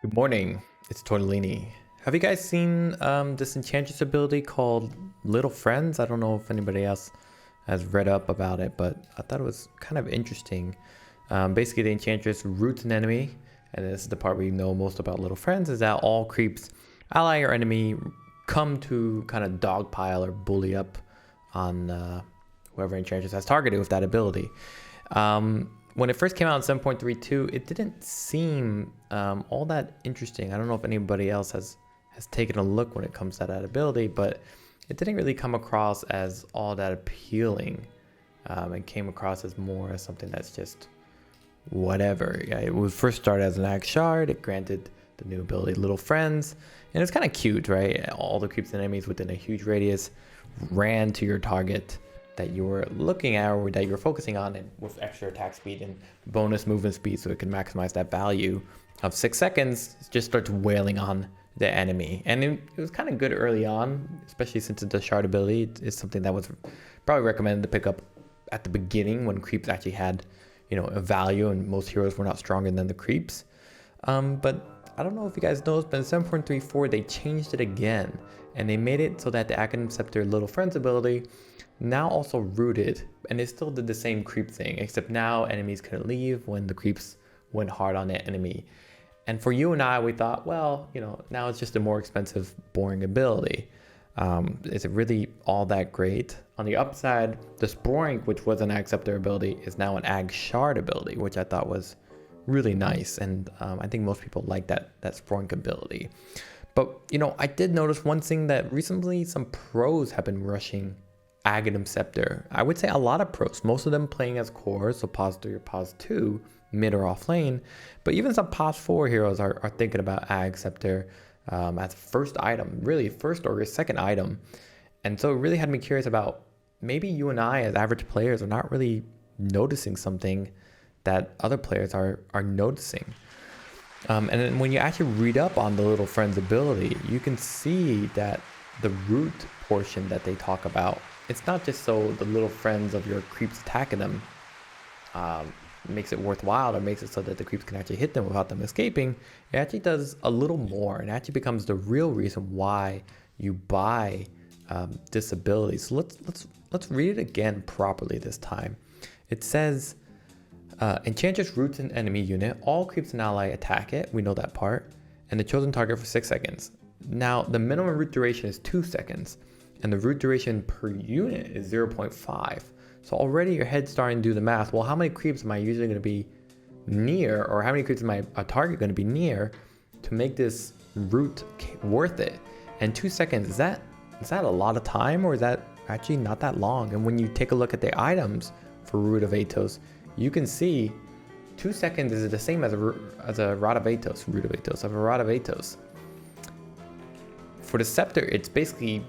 Good morning, it's Torte de Lini. Have you guys seen this Enchantress ability called Little Friends? I don't know if anybody else has read up about it, but I thought it was kind of interesting. Basically, the Enchantress roots an enemy, and this is the part we know most about Little Friends, is that all creeps, ally or enemy, come to kind of dogpile or bully up on whoever Enchantress has targeted with that ability. When it first came out in 7.32, it didn't seem all that interesting. I don't know if anybody else has taken a look when it comes to that ability, but it didn't really come across as all that appealing. It came across as more as something that's just whatever. Yeah, it was first started as an ag shard. It granted the new ability Little Friends, and it's kind of cute, right? All the creeps and enemies within a huge radius ran to your target that you were looking at or that you're focusing on, and with extra attack speed and bonus movement speed, so it can maximize that value of 6 seconds, just starts wailing on the enemy. And it was kind of good early on, especially since it's a shard ability. It's something that was probably recommended to pick up at the beginning when creeps actually had, a value, and most heroes were not stronger than the creeps. But I don't know if you guys noticed, but in 7.34 they changed it again, and they made it so that the Aghanim Scepter Little Friends ability now also rooted, and it still did the same creep thing, except now enemies couldn't leave when the creeps went hard on that enemy. And for you and I, we thought, well, now it's just a more expensive, boring ability. Is it really all that great? On the upside, the Spoink, which was an Ag Scepter ability, is now an Ag Shard ability, which I thought was really nice, and I think most people like that Spoink ability. But I did notice one thing, that recently some pros have been rushing Aghanim Scepter. I would say a lot of pros, most of them playing as core, so pos 3 or pos 2, mid or off lane, but even some pos 4 heroes are thinking about Ag Scepter as first item, really first or second item. And so it really had me curious about, maybe you and I as average players are not really noticing something that other players are noticing. And then when you actually read up on the Little Friends ability, you can see that the root portion that they talk about, it's not just so the little friends of your creeps attacking them makes it worthwhile, or makes it so that the creeps can actually hit them without them escaping. It actually does a little more, and actually becomes the real reason why you buy this ability. So let's read it again properly this time. It says, Enchantress roots an enemy unit. All creeps and ally attack it. We know that part. And the chosen target for 6 seconds. Now, the minimum root duration is 2 seconds, and the root duration per unit is 0.5. So already your head's starting to do the math. Well, how many creeps am I usually going to be near, or how many creeps am a target going to be near to make this root worth it? And 2 seconds, is that a lot of time, or is that actually not that long? And when you take a look at the items for Root of Atos, you can see 2 seconds is the same as a Rod of Atos, Root of Atos, of a Rod of Atos. For the Scepter, it's basically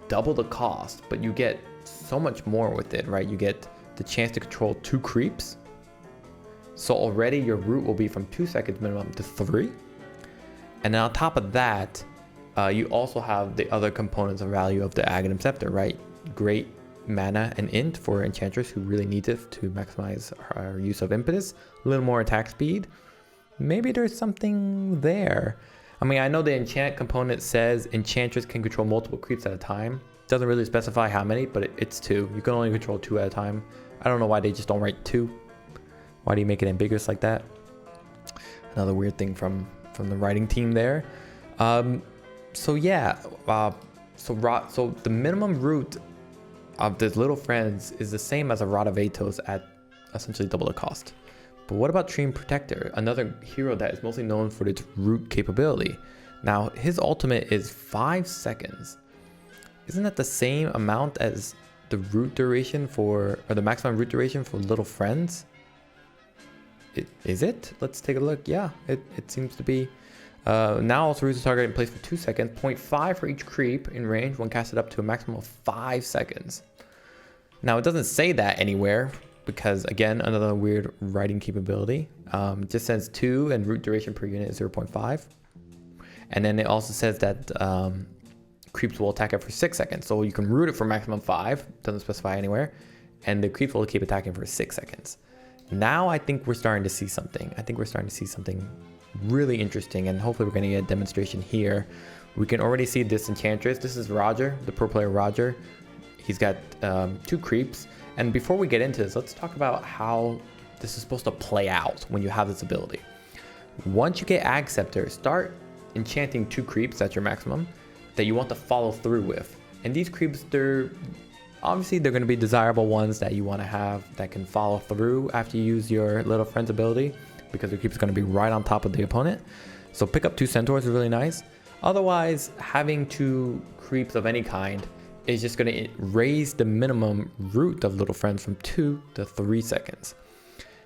double the cost, but you get so much more with it, right? You get the chance to control 2 creeps. So already your root will be from 2 seconds minimum to 3. And then on top of that, you also have the other components of value of the Aghanim Scepter, right? Great mana and int for Enchantress, who really needs it to maximize her use of impetus. A little more attack speed. Maybe there's something there. I mean, I know the enchant component says Enchantress can control multiple creeps at a time. Doesn't really specify how many, but it's 2. You can only control 2 at a time. I don't know why they just don't write 2. Why do you make it ambiguous like that? Another weird thing from the writing team there. So yeah, so the minimum root of this Little Friends is the same as a Rod of Atos at essentially double the cost. But what about Treant Protector, another hero that is mostly known for its root capability? Now, his ultimate is 5 seconds. Isn't that the same amount as the root duration or the maximum root duration for Little Friends? Is it? Let's take a look. Yeah, it seems to be. Now also roots the target in place for 2 seconds, 0.5 for each creep in range when casted up to a maximum of 5 seconds. Now, it doesn't say that anywhere, because again, another weird writing capability. It just says 2 and root duration per unit is 0.5. And then it also says that creeps will attack it for 6 seconds. So you can root it for maximum 5, doesn't specify anywhere. And the creeps will keep attacking for 6 seconds. Now I think we're starting to see something. I think we're starting to see something really interesting, and hopefully we're going to get a demonstration here. We can already see this Enchantress. This is Roger, the pro player Roger. He's got 2 creeps. And before we get into this, let's talk about how this is supposed to play out when you have this ability. Once you get Scepter, start enchanting 2 creeps, that's your maximum, that you want to follow through with. And these creeps, they're going to be desirable ones that you want to have that can follow through after you use your Little Friends ability, because the creep is going to be right on top of the opponent. So pick up 2 centaurs is really nice. Otherwise, having 2 creeps of any kind is just going to raise the minimum root of Little Friends from 2 to 3 seconds.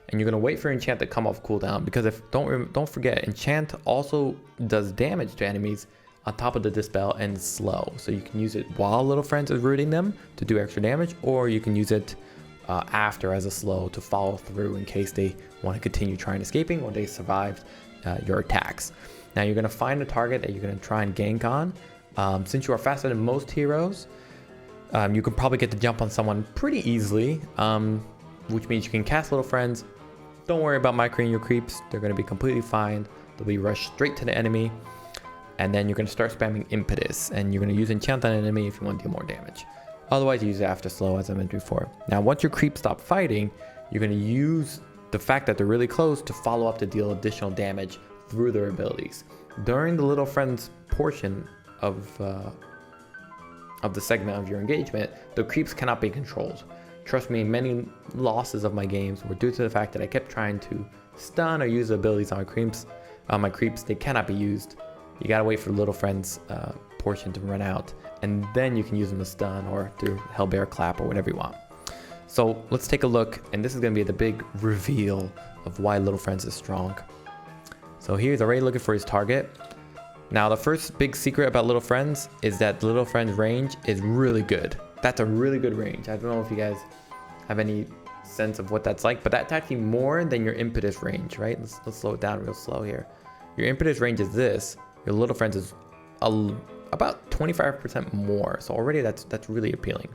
And you're going to wait for enchant to come off cooldown, because don't forget, enchant also does damage to enemies on top of the dispel and slow. So you can use it while Little Friends is rooting them to do extra damage, or you can use it after as a slow to follow through in case they want to continue trying escaping or they survived your attacks. Now you're going to find a target that you're going to try and gank on. Since you are faster than most heroes, you can probably get the jump on someone pretty easily, which means you can cast Little Friends. Don't worry about microing your creeps. They're going to be completely fine. They'll be rushed straight to the enemy. And then you're going to start spamming Impetus, and you're going to use Enchant on an enemy if you want to deal more damage. Otherwise, you use it after slow, as I mentioned before. Now, once your creeps stop fighting, you're going to use the fact that they're really close to follow up to deal additional damage through their abilities. During the Little Friends portion of the segment of your engagement, the creeps cannot be controlled. Trust me, many losses of my games were due to the fact that I kept trying to stun or use the abilities on my creeps. They cannot be used. You gotta wait for the Little Friends portion to run out, and then you can use them to stun or do Hellbear Clap or whatever you want. So let's take a look, and this is gonna be the big reveal of why Little Friends is strong. So he's already looking for his target. Now the first big secret about Little Friends is that the Little Friends range is really good. That's a really good range. I don't know if you guys have any sense of what that's like, but that's actually more than your Impetus range, right? Let's slow it down real slow here. Your Impetus range is this. Your Little Friends is about 25% more. So already that's really appealing.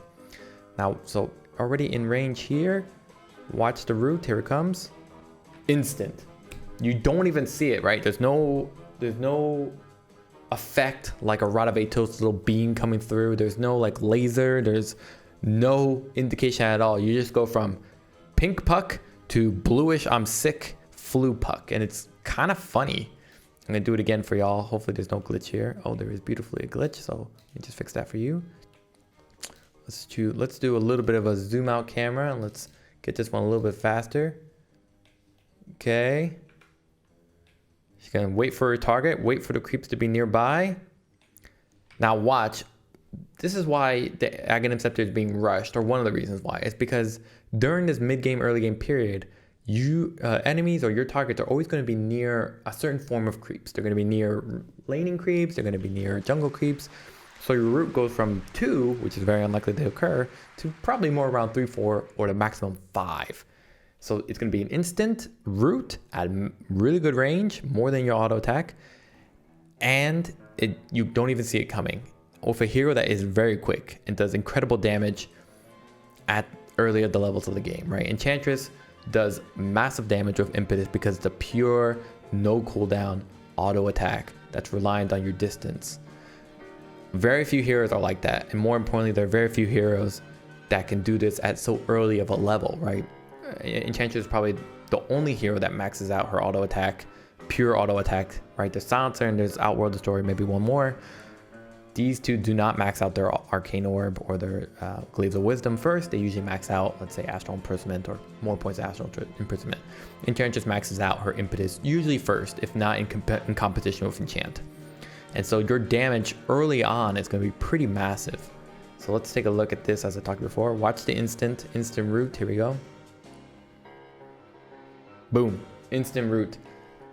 Now, so already in range here, watch the root. Here it comes. Instant. You don't even see it, right? There's no effect like a Radavatos little beam coming through. There's no like laser. There's no indication at all. You just go from pink puck to bluish I'm sick flu puck, and it's kind of funny. I'm gonna do it again for y'all. Hopefully there's no glitch here. Oh, there is beautifully a glitch, so let me just fix that for you. Let's do a little bit of a zoom out camera, and let's get this one a little bit faster. Okay. She's gonna wait for her target, wait for the creeps to be nearby. Now watch. This is why the Aghanim Scepter is being rushed, or one of the reasons why. It's because during this mid-game, early game period, enemies or your targets are always going to be near a certain form of creeps. They're going to be near laning creeps. They're going to be near jungle creeps. So your root goes from 2, which is very unlikely to occur, to probably more around 3, 4, or the maximum 5. So it's going to be an instant root at really good range, more than your auto attack, and you don't even see it coming. With a hero that is very quick and does incredible damage at early at the levels of the game, right? Enchantress does massive damage with Impetus because it's a pure, no cooldown auto attack that's reliant on your distance. Very few heroes are like that, and more importantly, there are very few heroes that can do this at so early of a level, right? Enchantress is probably the only hero that maxes out her auto attack, pure auto attack, right? There's Silencer and there's Outworld Destroyer, maybe one more. These two do not max out their Arcane Orb or their Glaives of Wisdom first. They usually max out, let's say, Astral Imprisonment or more points of Astral Imprisonment. Enchantress maxes out her Impetus usually first, if not in competition with Enchant. And so your damage early on is going to be pretty massive. So let's take a look at this as I talked before. Watch the instant root. Here we go. Boom. Instant root.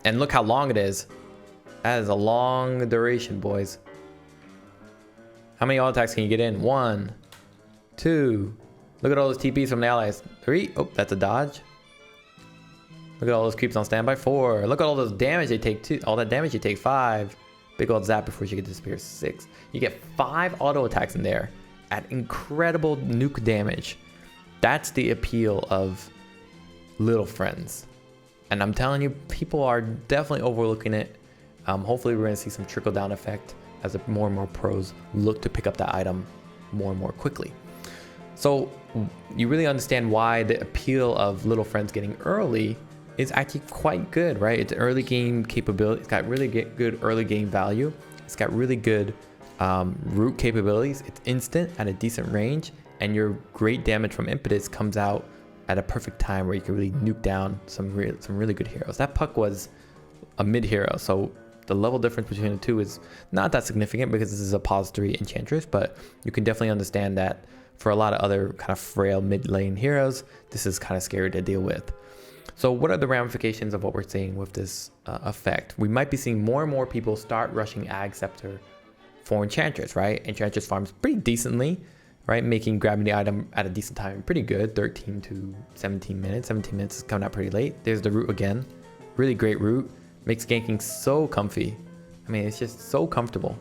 And look how long it is. That is a long duration, boys. How many auto attacks can you get in? 1, 2. Look at all those TPs from the allies. 3. Oh, that's a dodge. Look at all those creeps on standby. 4. Look at all those damage they take. 2. All that damage you take. 5. Big old zap before she can disappear. 6. You get 5 auto attacks in there at incredible nuke damage. That's the appeal of Little Friends. And I'm telling you, people are definitely overlooking it. Hopefully we're going to see some trickle down effect as more and more pros look to pick up that item more and more quickly. So you really understand why the appeal of Little Friends getting early is actually quite good, right? It's early game capability. It's got really good early game value. It's got really good root capabilities. It's instant at a decent range, and your great damage from impetus comes out at a perfect time where you can really nuke down some really good heroes. That puck was a mid hero, so the level difference between the two is not that significant because this is a pos 3 Enchantress, but you can definitely understand that for a lot of other kind of frail mid lane heroes, this is kind of scary to deal with. So what are the ramifications of what we're seeing with this effect? We might be seeing more and more people start rushing Scepter for Enchantress, right? Enchantress farms pretty decently, right? Grabbing the item at a decent time pretty good, 13 to 17 minutes. 17 minutes is coming out pretty late. There's the root again. Really great root. Makes ganking so comfy. I mean, it's just so comfortable.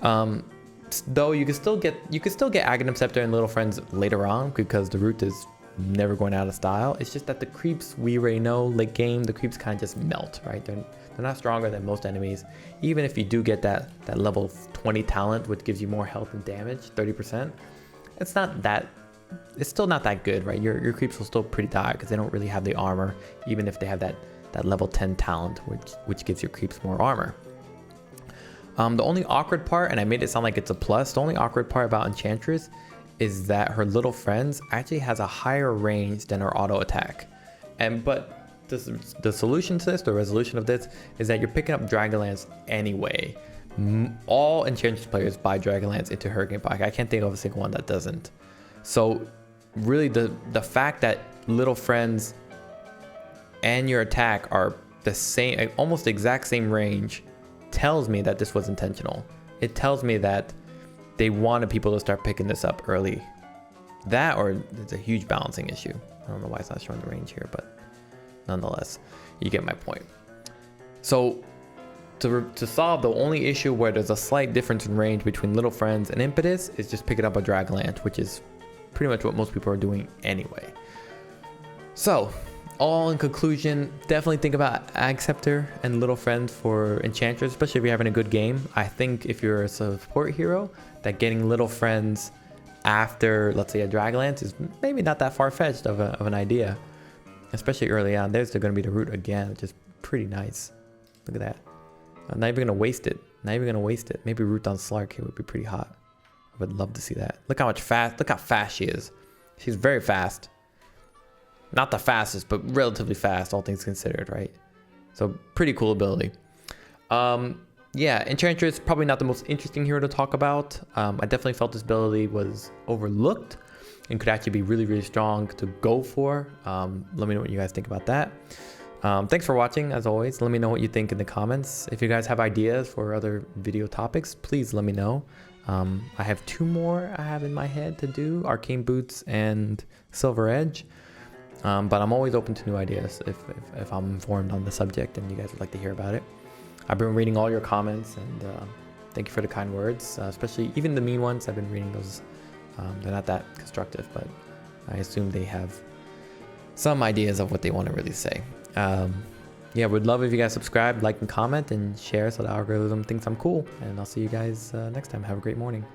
Though you can still get Aghanim Scepter and Little Friends later on because the root is never going out of style. It's just that the creeps, we already know late game, the creeps kind of just melt, right? They're not stronger than most enemies. Even if you do get that level 20 talent, which gives you more health and damage, 30%, it's still not that good, right? Your creeps will still pretty die because they don't really have the armor, even if they have that level 10 talent, which gives your creeps more armor. The only awkward part, and I made it sound like it's a plus, the only awkward part about Enchantress is that her Little Friends actually has a higher range than her auto attack. But the solution to this, the resolution of this, is that you're picking up Dragonlance anyway. All Enchantress players buy Dragonlance into Hurricane Pike. I can't think of a single one that doesn't. So really the fact that Little Friends and your attack are the same, almost the exact same range, tells me that this was intentional. It tells me that they wanted people to start picking this up early. That, or it's a huge balancing issue. I don't know why it's not showing the range here, but nonetheless, you get my point. So to solve the only issue where there's a slight difference in range between Little Friends and Impetus is just picking up a Dragonlance, which is pretty much what most people are doing anyway. So all in conclusion, definitely think about Scepter and Little Friends for Enchantress, especially if you're having a good game. I think if you're a support hero, that getting Little Friends after, let's say, a Dragonlance is maybe not that far-fetched of an idea, especially early on. There's going to be the root again, which is pretty nice. Look at that. I'm not even going to waste it. Not even going to waste it. Maybe root on Slark here would be pretty hot. I would love to see that. Look how fast she is. She's very fast. Not the fastest, but relatively fast, all things considered, right? So pretty cool ability. Yeah, Enchantress, probably not the most interesting hero to talk about. I definitely felt this ability was overlooked and could actually be really, really strong to go for. Let me know what you guys think about that. Thanks for watching, as always. Let me know what you think in the comments. If you guys have ideas for other video topics, please let me know. I have 2 more I have in my head to do, Arcane Boots and Silver Edge. But I'm always open to new ideas if I'm informed on the subject and you guys would like to hear about it. I've been reading all your comments, and thank you for the kind words, especially even the mean ones. I've been reading those. They're not that constructive, but I assume they have some ideas of what they want to really say. Yeah, would love if you guys subscribe, like, and comment, and share so the algorithm thinks I'm cool. And I'll see you guys next time. Have a great morning.